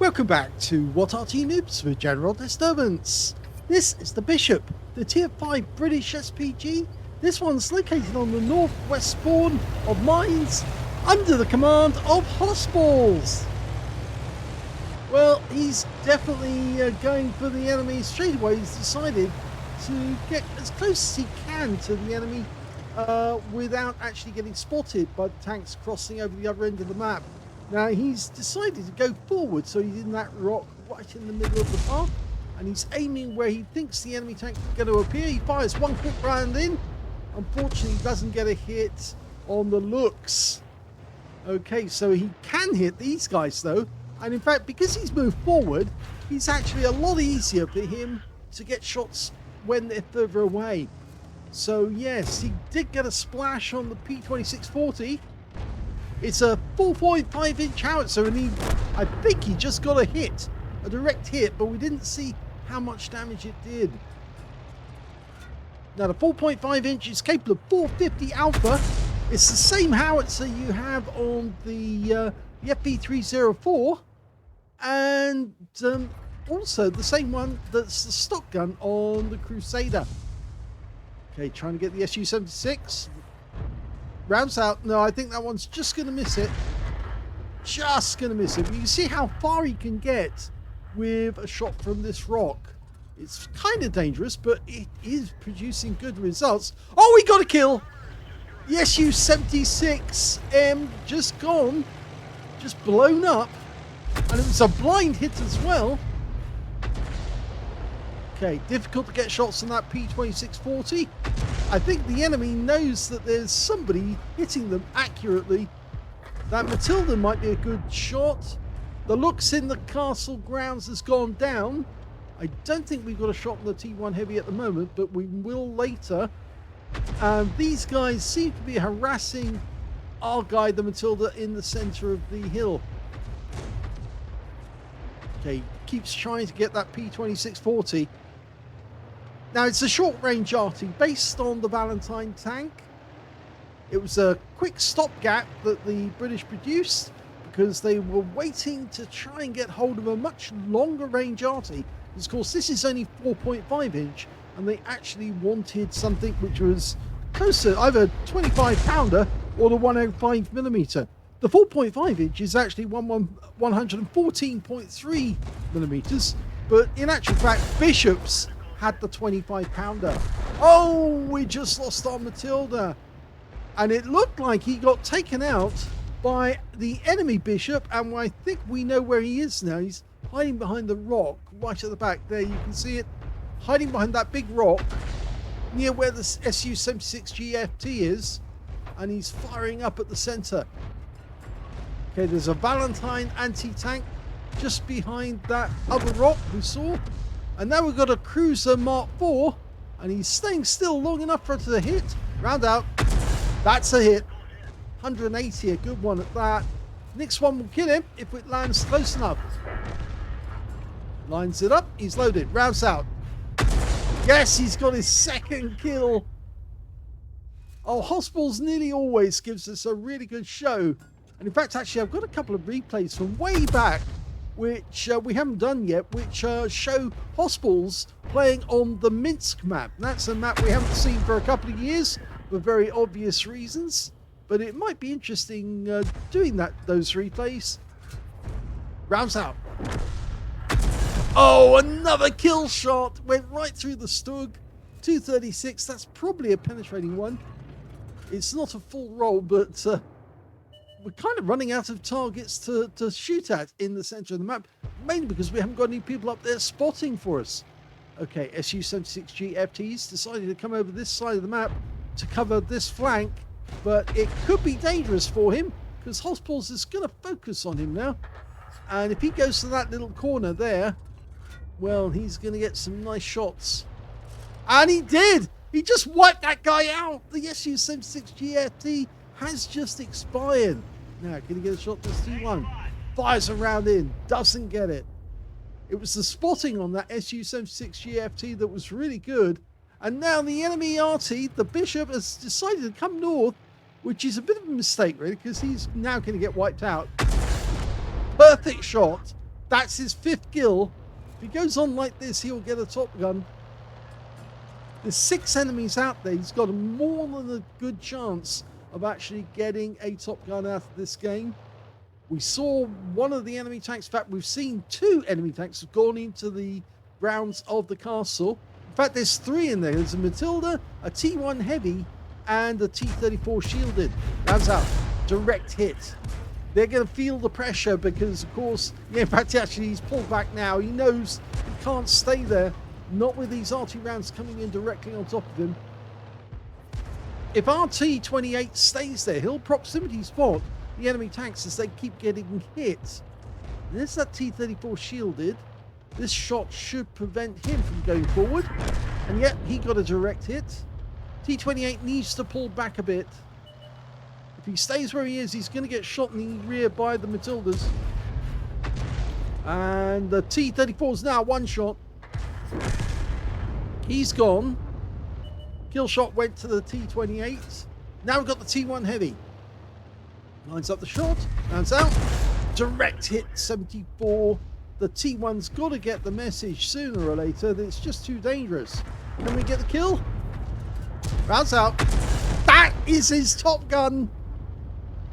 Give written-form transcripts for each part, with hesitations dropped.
Welcome back to What Arty Noobs for General Disturbance. This is the Bishop, the Tier 5 British SPG. This one's located on the northwest spawn of mines under the command of hossballs. Well, he's definitely going for the enemy straight away. He's decided to get as close as he can to the enemy without actually getting spotted by the tanks crossing over the other end of the map. Now he's decided to go forward, so he's in that rock right in the middle of the path, and he's aiming where he thinks the enemy tank is going to appear. He fires one quick round in. Unfortunately, he doesn't get a hit on the looks. Okay, so he can hit these guys though, and in fact, because he's moved forward, it's actually a lot easier for him to get shots when they're further away. So yes, he did get a splash on the P2640. It's a 4.5 inch howitzer, and I think he just got a hit, a direct hit, but we didn't see how much damage it did. Now the 4.5 inch is capable of 450 alpha. It's the same howitzer you have on the FV304, and also the same one that's the stock gun on the Crusader. Okay, trying to get the Su-76. Rounds out. No, I think that one's just going to miss it. Just going to miss it. But you can see how far he can get with a shot from this rock. It's kind of dangerous, but it is producing good results. Oh, we got a kill! The Su-76M just gone. Just blown up. And it was a blind hit as well. Okay, difficult to get shots on that P2640. I think the enemy knows that there's somebody hitting them accurately. That Matilda might be a good shot. The looks in the castle grounds has gone down. I don't think we've got a shot on the T1 Heavy at the moment, but we will later. And these guys seem to be harassing our guy, the Matilda, in the center of the hill. Okay, keeps trying to get that P2640. Now, it's a short-range Arty based on the Valentine tank. It was a quick stopgap that the British produced because they were waiting to try and get hold of a much longer-range Arty. Because, of course, this is only 4.5 inch, and they actually wanted something which was closer, either 25-pounder or the 105mm. The 4.5 inch is actually 114.3 millimeters, but in actual fact, Bishop's had the 25-pounder. Oh, we just lost our Matilda. And it looked like he got taken out by the enemy Bishop, and I think we know where he is now. He's hiding behind the rock right at the back there. You can see it hiding behind that big rock near where the Su-76GFT is, and he's firing up at the center. Okay, there's a Valentine anti-tank just behind that other rock we saw. And now we've got a Cruiser Mark IV, and he's staying still long enough for it to hit. Round out. That's a hit. 180, a good one at that. Next one will kill him if it lands close enough. Lines it up. He's loaded. Rounds out. Yes, he's got his second kill. Oh, hossballs nearly always gives us a really good show. And in fact, actually, I've got a couple of replays from way back which we haven't done yet, which show hossballs playing on the Minsk map. And that's a map we haven't seen for a couple of years for very obvious reasons, but it might be interesting doing those replays. Rounds out. Oh, another kill shot went right through the Stug. 236. That's probably a penetrating one. It's not a full roll, but we're kind of running out of targets to shoot at in the center of the map, mainly because we haven't got any people up there spotting for us. Okay, Su-76GFT's decided to come over this side of the map to cover this flank, but it could be dangerous for him because hossballs is going to focus on him now. And if he goes to that little corner there, well, he's going to get some nice shots. And he did! He just wiped that guy out! The Su-76GFT has just expired. Now, can he get a shot to T1? Fires a round in, doesn't get it. It was the spotting on that Su-76GFT that was really good. And now the enemy Arty, the Bishop, has decided to come north, which is a bit of a mistake, really, because he's now going to get wiped out. Perfect shot. That's his 5th kill. If he goes on like this, he'll get a Top Gun. There's 6 enemies out there. He's got a more than a good chance of actually getting a Top Gun out of this game. We saw one of the enemy tanks. In fact, we've seen 2 enemy tanks have gone into the grounds of the castle. In fact, there's 3 in there. There's a Matilda, a T1 Heavy, and a T-34 Shielded. That's out. Direct hit. They're going to feel the pressure because, of course, yeah, in fact, actually, he's pulled back now. He knows he can't stay there. Not with these Arty rounds coming in directly on top of him. If RT-28 stays there, he'll proximity spot the enemy tanks as they keep getting hit. There's that T-34 Shielded. This shot should prevent him from going forward. And yet, he got a direct hit. T-28 needs to pull back a bit. If he stays where he is, he's going to get shot in the rear by the Matildas. And the T-34 is now one shot. He's gone. Kill shot went to the T-28. Now we've got the T1 Heavy. Lines up the shot. Lands out. Direct hit 74. The T1's got to get the message sooner or later that it's just too dangerous. Can we get the kill? Rounds out. That is his Top Gun.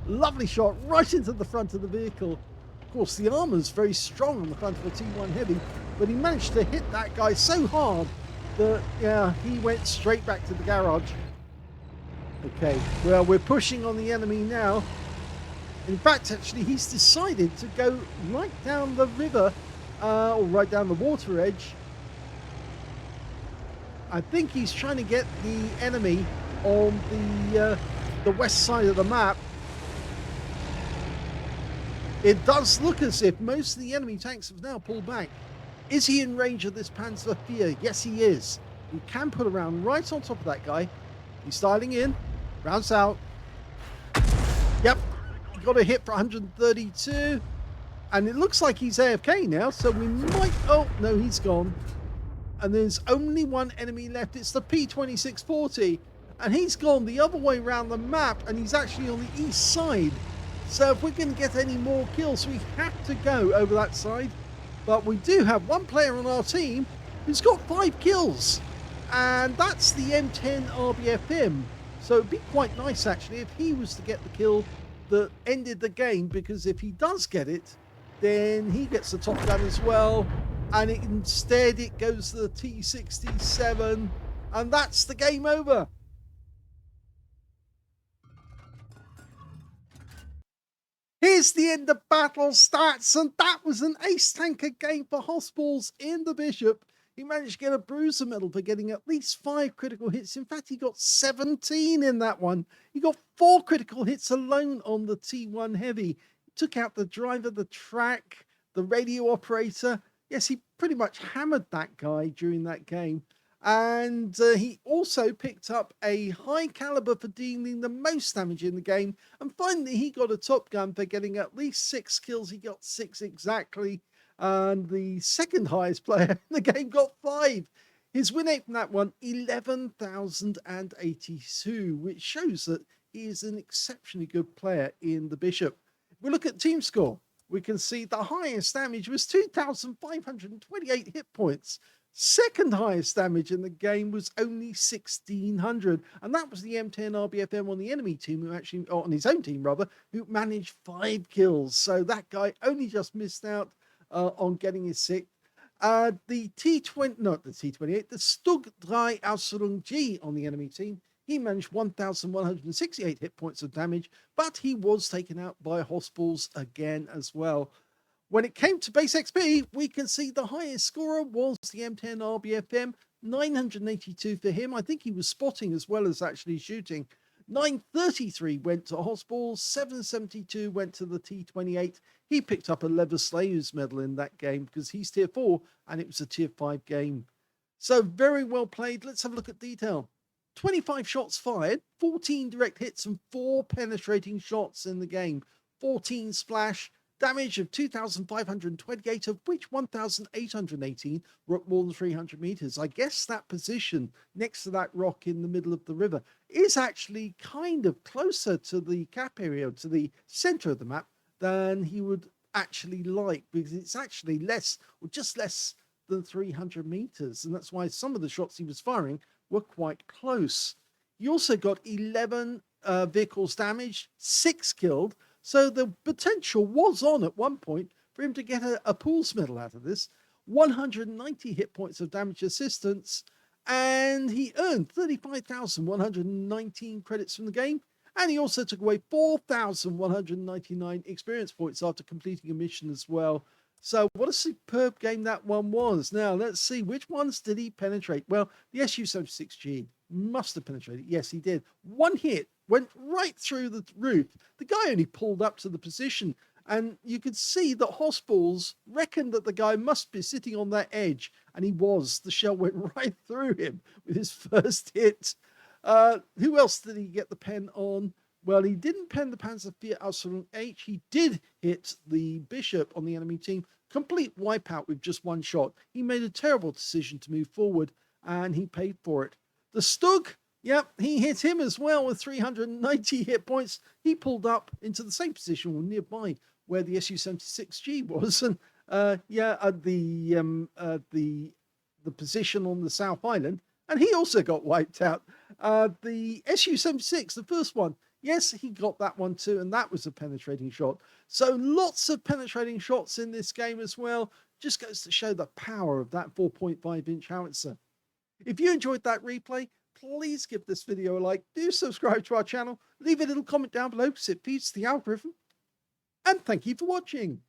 Lovely shot right into the front of the vehicle. Of course, the armor's very strong on the front of a T1 Heavy, but he managed to hit that guy so hard that, yeah, he went straight back to the garage. Okay, well, we're pushing on the enemy now. In fact, actually, he's decided to go right down the river, or right down the water edge. I think he's trying to get the enemy on the west side of the map. It does look as if most of the enemy tanks have now pulled back. Is he in range of this Panzer IV? Yes, he is. He can put a round right on top of that guy. He's styling in. Rounds out. Yep. He got a hit for 132. And it looks like he's AFK now, so we might... Oh, no, he's gone. And there's only one enemy left. It's the P2640. And he's gone the other way around the map, and he's actually on the east side. So if we're going to get any more kills, we have to go over that side. But we do have one player on our team who's got 5 kills. And that's the M10 RBFM. So it'd be quite nice, actually, if he was to get the kill that ended the game. Because if he does get it, then he gets the Top Gun as well. And instead it goes to the T67. And that's the game over. Here's the end of battle stats, and that was an ace tanker game for hossballs in the Bishop. He managed to get a bruiser medal for getting at least 5 critical hits. In fact, he got 17 in that one. He got 4 critical hits alone on the T1 Heavy. He took out the driver, the track, the radio operator. Yes, he pretty much hammered that guy during that game. And he also picked up a high caliber for dealing the most damage in the game. And finally, he got a Top Gun for getting at least 6 kills. He got 6 exactly. And the second highest player in the game got 5. His win rate from that one, 11,082, which shows that he is an exceptionally good player in the Bishop. If we look at team score, we can see the highest damage was 2,528 hit points. Second highest damage in the game was only 1,600, and that was the M10 RBFM on the enemy team, who actually, or on his own team rather, who managed 5 kills. So that guy only just missed out on getting his 6th. The T20, not the T28, the Stug 3 Ausrung G on the enemy team, he managed 1,168 hit points of damage, but he was taken out by hossballs again as well. When it came to base XP, we can see the highest scorer was the M10 RBFM, 982 for him. I think he was spotting as well as actually shooting. 933 went to hossballs, 772 went to the T28. He picked up a Leather Slayer's medal in that game because he's tier 4 and it was a tier 5 game. So very well played. Let's have a look at detail. 25 shots fired, 14 direct hits and 4 penetrating shots in the game. 14 splash. Damage of 2,528, of which 1,818 were at more than 300 meters. I guess that position next to that rock in the middle of the river is actually kind of closer to the cap area, to the center of the map, than he would actually like, because it's actually less or just less than 300 meters. And that's why some of the shots he was firing were quite close. He also got 11 vehicles damaged, 6 killed. So the potential was on at one point for him to get a Pools medal out of this. 190 hit points of damage assistance, and he earned 35,119 credits from the game. And he also took away 4,199 experience points after completing a mission as well. So what a superb game that one was. Now, let's see, which ones did he penetrate? Well, the SU-76G must have penetrated. Yes, he did. One hit went right through the roof. The guy only pulled up to the position, and you could see that hossballs reckoned that the guy must be sitting on that edge, and he was. The shell went right through him with his first hit. Who else did he get the pen on? Well, he didn't pen the Panzer IV Aslains H. He did hit the Bishop on the enemy team. Complete wipeout with just one shot. He made a terrible decision to move forward, and he paid for it. The Stug, yep, he hit him as well with 390 hit points. He pulled up into the same position or nearby where the SU-76G was, and the position on the South Island, and he also got wiped out. The SU-76, the first one, yes, he got that one too, and that was a penetrating shot. So lots of penetrating shots in this game as well. Just goes to show the power of that 4.5-inch howitzer. If you enjoyed that replay, please give this video a like. Do subscribe to our channel. Leave a little comment down below because it feeds the algorithm. And thank you for watching.